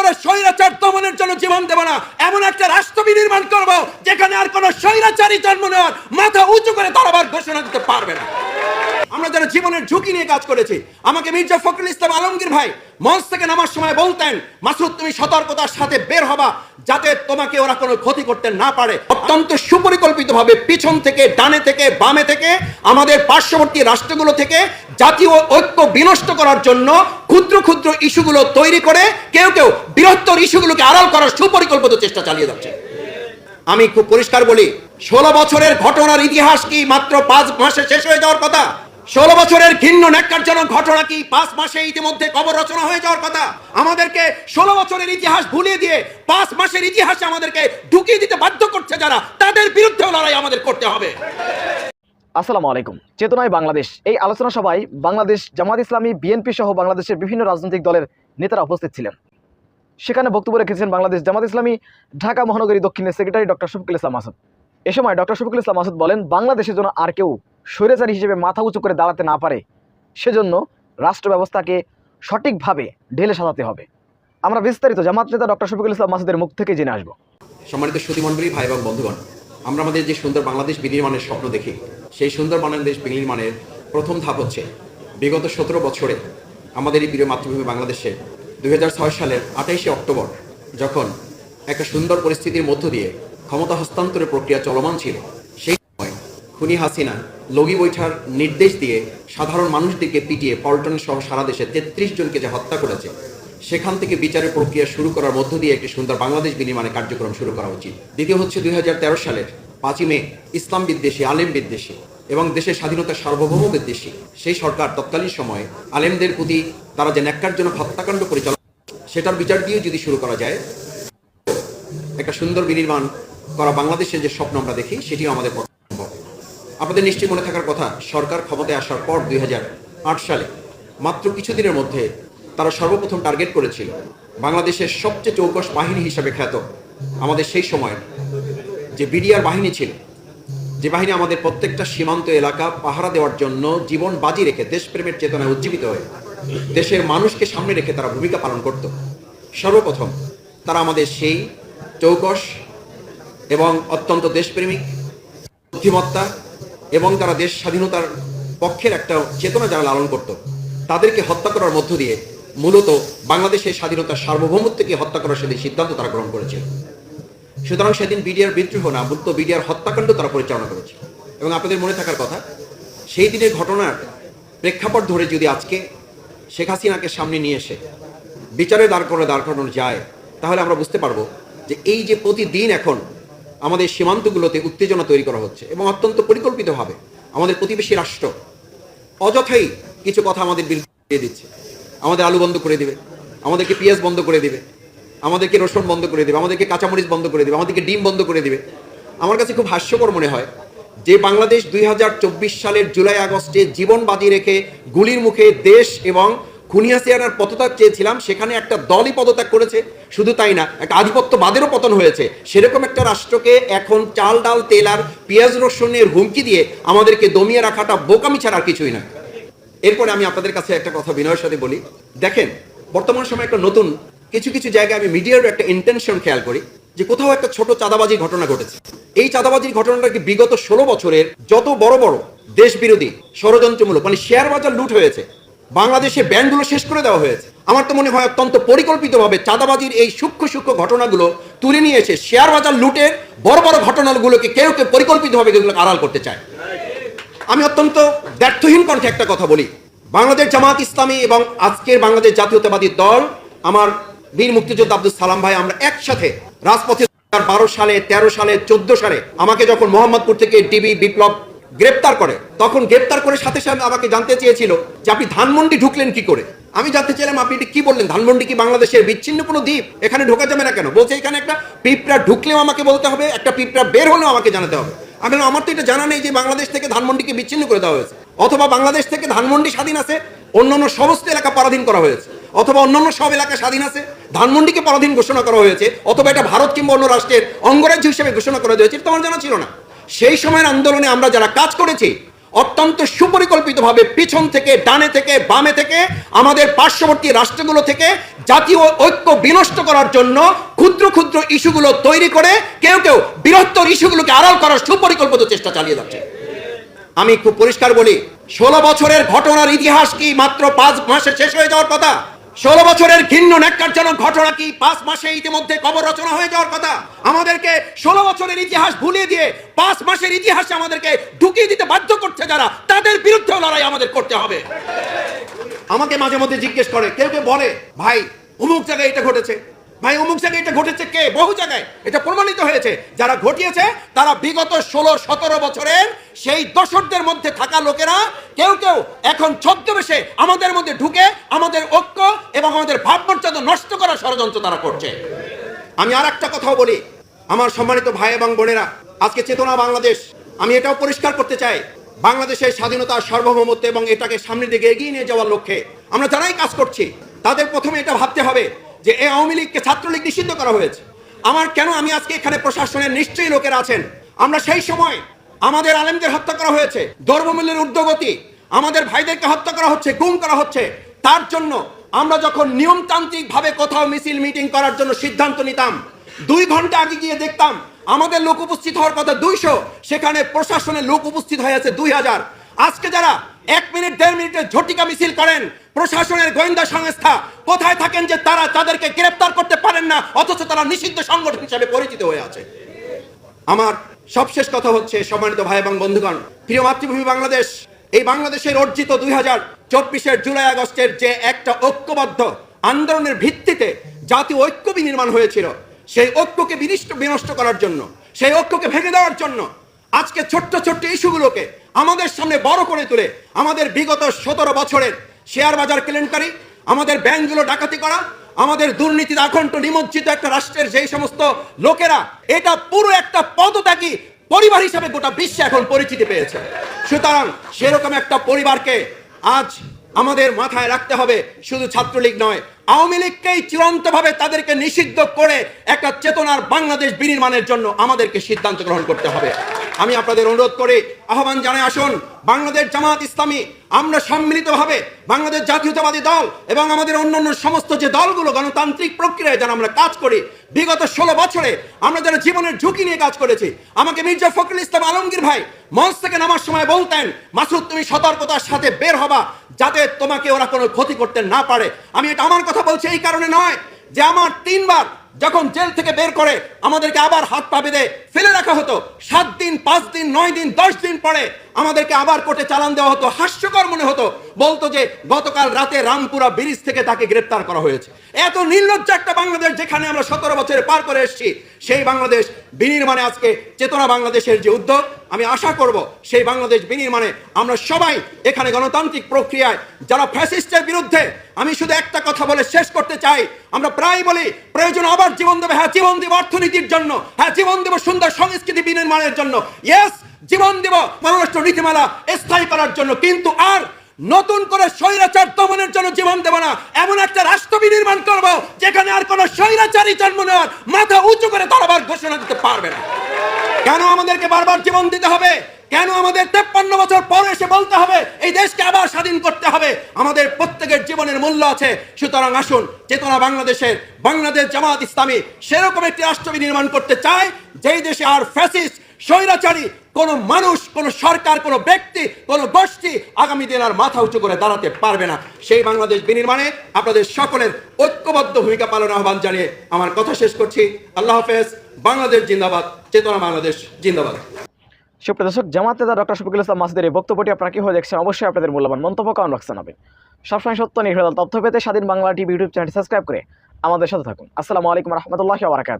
বলে স্বৈরাচার দমনের জন্য জীবন দেব না, এমন একটা রাষ্ট্র বিনির্মাণ করব যেখানে আর কোনো স্বৈরাচারী জন্ম নেওয়ার মাথা উঁচু করে তরবার ঘোষণা দিতে পারবে না। আমরা যারা জীবনের ঝুঁকি নিয়ে কাজ করেছি, আমাকে মির্জা ফখরুল ইসলাম আলমগীর ভাই মঞ্চ থেকে নামার সময় বলতেন, মাসুদ তুমি সতর্কতার সাথে বের হবা যাতে তোমাকে ওরা কোনো ক্ষতি করতে না পারে। অত্যন্ত সুপরিকল্পিতভাবে পিছন থেকে, ডানে থেকে, বামে থেকে, আমাদের পার্শ্ববর্তী রাষ্ট্রগুলো থেকে জাতীয় ঐক্য বিনষ্ট করার জন্য ক্ষুদ্র ক্ষুদ্র ইস্যুগুলো তৈরি করে কেউ কেউ বৃহত্তর ইস্যুগুলোকে আড়াল করার সুপরিকল্পিত চেষ্টা চালিয়ে যাচ্ছে। আমি খুব পরিষ্কার বলি, 16 বছরের ঘটনার ইতিহাস কি মাত্র 5 মাসে শেষ হয়ে যাওয়ার কথা? 16 বছরের ঘৃণ্য ন্যাক্কারজনক ঘটনা কি 5 মাসে ইতিমধ্যে কবর রচনা হয়ে যাওয়ার কথা? আমাদেরকে 16 বছরের ইতিহাস ভুলিয়ে দিয়ে 5 মাসের ইতিহাসে আমাদেরকে ঢুকিয়ে দিতে বাধ্য করছে যারা, তাদের বিরুদ্ধে লড়াই আমাদের করতে হবে। আসসালামু আলাইকুম। চেতনায় বাংলাদেশ এই আলোচনা সভায় বাংলাদেশ জামাত ইসলামী, বিএনপি সহ বাংলাদেশের বিভিন্ন রাজনৈতিক দলের নেতারা উপস্থিত ছিলেন। সেখানে বক্তব্য রেখেছেন বাংলাদেশ জামাত ইসলামী ঢাকা মহানগরী দক্ষিণের সেক্রেটারি ডক্টর শফিকুল ইসলাম মাসুদ। এ সময় ডক্টর শফিকুল ইসলাম মাসুদ বলেন, বাংলাদেশের জন্য আর কেউ স্বৈরাচারী হিসেবে মাথা উঁচু করে দাঁড়াতে না পারে, সেজন্য রাষ্ট্র ব্যবস্থাকে সঠিকভাবে ঢেলে সাজাতে হবে। আমরা বিস্তারিত জামাত নেতা ডক্টর শফিকুল ইসলাম মাসুদের মুখ থেকে জেনে আসবো। সম্মানিত সুধীমণ্ডলী, ভাই এবং বন্ধুগণ, আমরা আমাদের যে সুন্দর বাংলাদেশ বিনির্মাণের স্বপ্ন দেখি, সেই সুন্দর বাংলাদেশ বিনির্মাণের প্রথম ধাপ হচ্ছে বিগত 17 বছরে আমাদের এই প্রিয় মাতৃভূমি বাংলাদেশে 2006 সালের 28শে অক্টোবর যখন একটা সুন্দর পরিস্থিতির মধ্য দিয়ে ক্ষমতা হস্তান্তরের প্রক্রিয়া চলমান ছিল, সেই সময় খুনি হাসিনা লগি বৈঠার নির্দেশ দিয়ে সাধারণ মানুষদেরকে পিটিয়ে পল্টন সহ সারা দেশে 33 জনকে যে হত্যা করেছে, সেখান থেকে বিচারের প্রক্রিয়া শুরু করার মধ্য দিয়ে একটি সুন্দর বাংলাদেশ বিনির্মাণের কার্যক্রম শুরু করা উচিত। দ্বিতীয় হচ্ছে 2013 সালের 5ই মে ইসলাম বিদ্বেষী, আলেম বিদ্বেষী এবং দেশের স্বাধীনতার সার্বভৌম বিদ্বেষী সেই সরকার তৎকালীন সময়ে আলেমদের প্রতি তারা যে ন্যাক্কারজনক হত্যাকাণ্ড পরিচালনা, সেটার বিচার দিয়ে যদি শুরু করা যায়, একটা সুন্দর বিনির্মাণ করা বাংলাদেশের যে স্বপ্ন আমরা দেখি, সেটিও আমাদের পক্ষে সম্ভব। আপনাদের নিশ্চয়ই মনে থাকার কথা, সরকার ক্ষমতায় আসার পর 2008 সালে মাত্র কিছুদিনের মধ্যে তারা সর্বপ্রথম টার্গেট করেছিল বাংলাদেশের সবচেয়ে চৌকস বাহিনী হিসাবে খ্যাত আমাদের সেই সময়ের যে বিডিআর বাহিনী ছিল, যে বাহিনী আমাদের প্রত্যেকটা সীমান্ত এলাকা পাহারা দেওয়ার জন্য জীবন বাজি রেখে দেশপ্রেমের চেতনায় উজ্জীবিত হয়ে দেশের মানুষকে সামনে রেখে তারা ভূমিকা পালন করত। সর্বপ্রথম তারা আমাদের সেই চৌকস এবং অত্যন্ত দেশপ্রেমিক, বুদ্ধিমত্তা এবং তারা দেশ স্বাধীনতার পক্ষের একটা চেতনা যারা লালন করত, তাদেরকে হত্যা করার মধ্য দিয়ে মূলত বাংলাদেশের স্বাধীনতার সার্বভৌমত্বকে হত্যা করার সেদিন সিদ্ধান্ত তারা গ্রহণ করেছিল। সুতরাং সেদিন বিডিআর বিদ্রোহ না, মূলত বিডিআর হত্যাকাণ্ড তারা পরিচালনা করেছে। এবং আপনাদের মনে থাকার কথা, সেই দিনের ঘটনার প্রেক্ষাপট ধরে যদি আজকে শেখ হাসিনাকে সামনে নিয়ে এসে বিচারে দাঁড় করানো যায়, তাহলে আমরা বুঝতে পারবো যে এই যে প্রতিদিন এখন আমাদের সীমান্তগুলোতে উত্তেজনা তৈরি করা হচ্ছে এবং অত্যন্ত পরিকল্পিতভাবে আমাদের প্রতিবেশী রাষ্ট্র অযথাই কিছু কথা আমাদের বিরুদ্ধে দিচ্ছে, আমাদের আলু বন্ধ করে দিবে, আমাদেরকে পেঁয়াজ বন্ধ করে দিবে, আমাদেরকে রসুন বন্ধ করে দিবে, আমাদেরকে কাঁচামরিচ বন্ধ করে দিবে, আমাদেরকে ডিম বন্ধ করে দিবে। আমার কাছে খুব হাস্যকর মনে হয় যে বাংলাদেশ 2024 সালের জুলাই আগস্টে জীবন বাজি রেখে গুলির মুখে দেশ এবং খুনি হাসিনার পদত্যাগ চেয়েছিলাম, সেখানে একটা দলই পদত্যাগ করেছে। শুধু তাই না, একটা আধিপত্যবাদেরও পতন হয়েছে। সেরকম একটা রাষ্ট্রকে এখন চাল ডাল তেল আর পেঁয়াজ রসুনের হুমকি দিয়ে আমাদেরকে দমিয়ে রাখাটা বোকামি ছাড়া আর কিছুই না। এরপরে আমি আপনাদের কাছে একটা কথা বিনয়ের সাথে বলি, দেখেন বর্তমান সময় একটা নতুন কিছু কিছু জায়গায় আমি মিডিয়ার একটা ইন্টেনশন খেয়াল করি যে কোথাও একটা ছোট চাঁদাবাজির ঘটনা ঘটেছে। এই চাঁদাবাজির ঘটনাটা কি বিগত 16 বছরের যত বড় বড় দেশ বিরোধী ষড়যন্ত্রমূলক শেয়ার বাজার লুট হয়েছে, বাংলাদেশে ব্যাংকগুলো শেষ করে দেওয়া হয়েছে, আমার তো মনে হয় অত্যন্ত পরিকল্পিতভাবে চাঁদাবাজির এই সূক্ষ্ম সূক্ষ্ম ঘটনাগুলো তুলে নিয়ে এসে শেয়ার বাজার লুটের বড় বড় ঘটনাগুলোকে কেউ কেউ পরিকল্পিতভাবে এগুলোকে আড়াল করতে চায়। আমি অত্যন্ত ব্যর্থহীন কণ্ঠে একটা কথা বলি, বাংলাদেশ জামাত ইসলামী এবং আজকের বাংলাদেশ জাতীয়তাবাদী দল, আমার বীর মুক্তিযোদ্ধা আব্দুল সালাম ভাই, আমরা একসাথে রাজপথে 12 সালে, 13 সালে, 14 সালে আমাকে যখন মোহাম্মদপুর থেকে ডিবি বিপ্লব গ্রেপ্তার করে, তখন গ্রেপ্তার করে সাথে সাথে আমাকে জানতে চেয়েছিল যে আপনি ধানমন্ডি ঢুকলেন কি করে। আমি জানতে চাইলাম আপনি কি বললেন, ধানমন্ডি কি বাংলাদেশের বিচ্ছিন্ন কোনো দ্বীপ? এখানে ঢোকা যাবে না কেন? বলছে এখানে একটা পিঁপড়া ঢুকলেও আমাকে বলতে হবে, একটা পিঁপড়া বের হলেও আমাকে জানাতে হবে। আমি বললাম আমার তো এটা জানা নেই যে বাংলাদেশ থেকে ধানমন্ডিকে বিচ্ছিন্ন করে দেওয়া হয়েছে, অথবা বাংলাদেশ থেকে ধানমন্ডি স্বাধীন আছে, অন্যান্য সমস্ত এলাকা পরাধীন করা হয়েছে, অথবা অন্যান্য সব এলাকা স্বাধীন আছে, ধানমন্ডিকে পরাধীন ঘোষণা করা হয়েছে, অথবা এটা ভারত কিংবা অন্য রাষ্ট্রের অঙ্গরাজ্য হিসেবে ঘোষণা করা হয়েছে, এটা আমার জানা ছিল না। সেই সময়ের আন্দোলনে আমরা যারা কাজ করেছি, অত্যন্ত সুপরিকল্পিতভাবে পিছন থেকে, ডানে থেকে, বামে থেকে, আমাদের পার্শ্ববর্তী রাষ্ট্রগুলো থেকে জাতীয় ঐক্য বিনষ্ট করার জন্য ক্ষুদ্র ক্ষুদ্র ইস্যুগুলো তৈরি করে কেউ কেউ বৃহত্তর ইস্যুগুলোকে আড়াল করার সুপরিকল্পিত চেষ্টা চালিয়ে যাচ্ছে। আমি খুব পরিষ্কার বলি, 16 বছরের ঘটনার ইতিহাস কি মাত্র 5 মাসে শেষ হয়ে যাওয়ার কথা? 16 বছরের ঘৃণ্য ন্যাক্কারজনক ঘটনা কি 5 মাসে ইতিমধ্যে কবর রচনা হয়ে যাওয়ার কথা? আমাদেরকে 16 বছরের ইতিহাস ভুলিয়ে দিয়ে 5 মাসের ইতিহাসে আমাদেরকে ঢুকিয়ে দিতে বাধ্য করছে যারা, তাদের বিরুদ্ধে লড়াই আমাদের করতে হবে। আমাকে মাঝে মধ্যে জিজ্ঞেস করে, কেউ কেউ বলে, ভাই অমুক জায়গায় এটা ঘটেছে, ভাই অমুক জায়গায় এটা ঘটেছে। কে? বহু জায়গায় এটা প্রমাণিত হয়েছে। যারা ঘটিয়েছে তারা বিগত 16-17 বছরের সেই দশকদের মধ্যে থাকা লোকেরা কেউ কেউ এখন ছদ্মবেশে আমাদের মধ্যে ঢুকে আমাদের ঐক্য এবং আমাদের ভাবমর্যাদা নষ্ট করার ষড়যন্ত্র তারা করছে। আমি আর একটা কথাও বলি, আমার সম্মানিত ভাই এবং বোনেরা, আজকে চেতনা বাংলাদেশ, আমি এটাও পরিষ্কার করতে চাই, বাংলাদেশের স্বাধীনতা, সার্বভৌমত্ব এবং এটাকে সামনের দিকে এগিয়ে নিয়ে যাওয়ার লক্ষ্যে আমরা যারাই কাজ করছি তাদের প্রথমে এটা ভাবতে হবে যে এই আওয়ামী লীগকে ছাত্রলীগ নিষিদ্ধ করা হয়েছে। আমি আজকে এখানে প্রশাসনের নিশ্চয়ই লোকেরা আছেন, আমরা সেই সময় আমাদের আলেমদের হত্যা করা হয়েছে, দ্রব্যমূল্যের ঊর্ধ্বগতি, আমাদের ভাইদেরকে হত্যা করা হচ্ছে, গুম করা হচ্ছে। তার জন্য আমরা যখন নিয়মতান্ত্রিক ভাবে কোথাও মিছিল মিটিং করার জন্য সিদ্ধান্ত নিতাম, 2 ঘন্টা আগে গিয়ে দেখতাম আমাদের লোক উপস্থিত হওয়ার কথা 200, সেখানে প্রশাসনের লোক উপস্থিত হয়ে আছে 2000। আজকে যারা 1 মিনিট 1.5 মিনিটের ঝটিকা মিছিল করেন, প্রশাসনের গোয়েন্দা সংস্থা কোথায় থাকেন যে তারা তাদেরকে গ্রেফতার করতে পারেন না, অথচ তারা নিষিদ্ধ সংগঠন হিসেবে পরিচিত হয়ে আছে। আমার সবশেষ কথা হচ্ছে, সম্মানিত ভাই এবং বন্ধুগণ, প্রিয় মাতৃভূমি বাংলাদেশ, এই বাংলাদেশের অর্জিত 2024-এর জুলাই আগস্টের যে একটা ঐক্যবদ্ধ আন্দোলনের ভিত্তিতে জাতীয় ঐক্য বিনির্মাণ হয়েছিল, সেই ঐক্যকে বিনষ্ট করার জন্য, সেই ঐক্যকে ভেঙে দেওয়ার জন্য আজকে ছোট্ট ছোট্ট ইস্যুগুলোকে আমাদের সামনে বড় করে তুলে আমাদের বিগত 17 বছরের শেয়ার বাজার কেলেঙ্কারি, আমাদের ব্যাংকগুলো ডাকাতি করা, আমাদের দুর্নীতির আকণ্ঠ নিমজ্জিত একটা রাষ্ট্রের যেই সমস্ত লোকেরা, এটা পুরো একটা পদত্যাগী পরিবার হিসেবে গোটা বিশ্বে এখন পরিচিতি পেয়েছে। সুতরাং সেরকম একটা পরিবারকে আজ আমাদের মাথায় রাখতে হবে, শুধু ছাত্রলীগ নয়, আওয়ামী লীগকেই চূড়ান্তভাবে তাদেরকে নিষিদ্ধ করে একটা চেতনার বাংলাদেশ বিনির্মাণের জন্য আমাদেরকে সিদ্ধান্ত গ্রহণ করতে হবে। আমি আপনাদের অনুরোধ করে আহ্বান জানাই, আসুন বাংলাদেশ জামাত ইসলামী আমরা সম্মিলিতভাবে বাংলাদেশ জাতীয়তাবাদী দল এবং আমাদের অন্যান্য সমস্ত যে দলগুলো গণতান্ত্রিক প্রক্রিয়ায় যারা আমরা কাজ করি, বিগত 16 বছরে আমরা যারা জীবনের ঝুঁকি নিয়ে কাজ করেছি, আমাকে মির্জা ফখরুল ইসলাম আলমগীর ভাই মঞ্চ থেকে নামার সময় বলতেন, মাসুদ তুমি সতর্কতার সাথে বের হবা যাতে তোমাকে ওরা কোনো ক্ষতি করতে না পারে। আমি এটা আমার কথা বলছি এই কারণে নয় যে আমার 3 বার যখন জেল থেকে বের করে আমাদেরকে আবার হাত পা বেঁধে ফেলে রাখা হতো, 7 দিন 5 দিন 9 দিন 10 দিন পরে আমাদেরকে আবার কোর্টে চালান দেওয়া হতো, হাস্যকর মনে হতো, বলতো যে গতকাল রাতে রামপুরা ব্রিজ থেকে তাকে গ্রেফতার করা হয়েছে। এত নির্লজ্জ একটা বাংলাদেশ যেখানে আমরা 17 বছরে পার করে এসেছি, সেই বাংলাদেশ বিনির্মাণে আজকে চেতনা বাংলাদেশের যে উদ্যোগ, আমি আশা করব সেই বাংলাদেশ বিনির্মাণে আমরা সবাই এখানে গণতান্ত্রিক প্রক্রিয়ায় যারা ফ্যাসিস্টের বিরুদ্ধে, আমি শুধু একটা কথা বলে শেষ করতে চাই, আমরা প্রায় বলি প্রয়োজন আবার জীবন দেবে, হ্যাঁ জীবন দেব অর্থনীতির জন্য, হ্যাঁ জীবন দেব সুন্দর সংস্কৃতি বিনির্মাণের জন্য, ইয়েস জীবন দেব পররাষ্ট্র নীতিমালা স্থায়ী করার জন্য, কিন্তু আর নতুন করে স্বৈরাচার দমনের জন্য জীবন দেব না। এমন একটা রাষ্ট্র বিনির্মাণ করব যেখানে আর কোন স্বৈরাচারী জন্ম নেওয়ার মাথা উঁচু করে দাঁড়াবার ঘোষণা দিতে পারবে না। কেন আমাদেরকে বারবার জীবন দিতে হবে? কেন আমাদের 53 বছর পরে এসে বলতে হবে এই দেশকে আবার স্বাধীন করতে হবে? আমাদের প্রত্যেকের জীবনের মূল্য আছে। সুতরাং আসুন চেতনা বাংলাদেশের বাংলাদেশ জামাত ইসলামী সেরকম একটি রাষ্ট্র বিনির্মাণ করতে চায় যেই দেশে আর ফ্যাসিস্ট স্বৈরাচারী কোন মানুষ, কোন সরকার, কোন ব্যক্তি, কোন গোষ্ঠী আগামী দিন আর মাথা উঁচু করে দাঁড়াতে পারবে না। সেই বাংলাদেশ বিনির্মাণে আপনাদের সকলের ঐক্যবদ্ধ ভূমিকা পালনের আহ্বান জানিয়ে আমার কথা শেষ করছি। আল্লাহ হাফেজ। বাংলাদেশ জিন্দাবাদ, চেতনা বাংলাদেশ জিন্দাবাদ। সুপ্রিয় দর্শক, জামাত নেতা ডক্টর শফিকুল ইসলাম মাসুদের এই বক্তব্যটি আপনারা কিভাবে দেখছেন অবশ্যই আপনাদের মূল্যবান মন্তব্য কমেন্ট বক্সে জানাবেন। সবসময় সত্য নির্ভেজাল তথ্য পেতে স্বাধীন বাংলা টিভি ইউটিউব চ্যানেলটি সাবস্ক্রাইব করে আমাদের সাথে থাকুন। আসসালামু আলাইকুম রহমতুল্লাহি ওয়া বারাকাতুহু।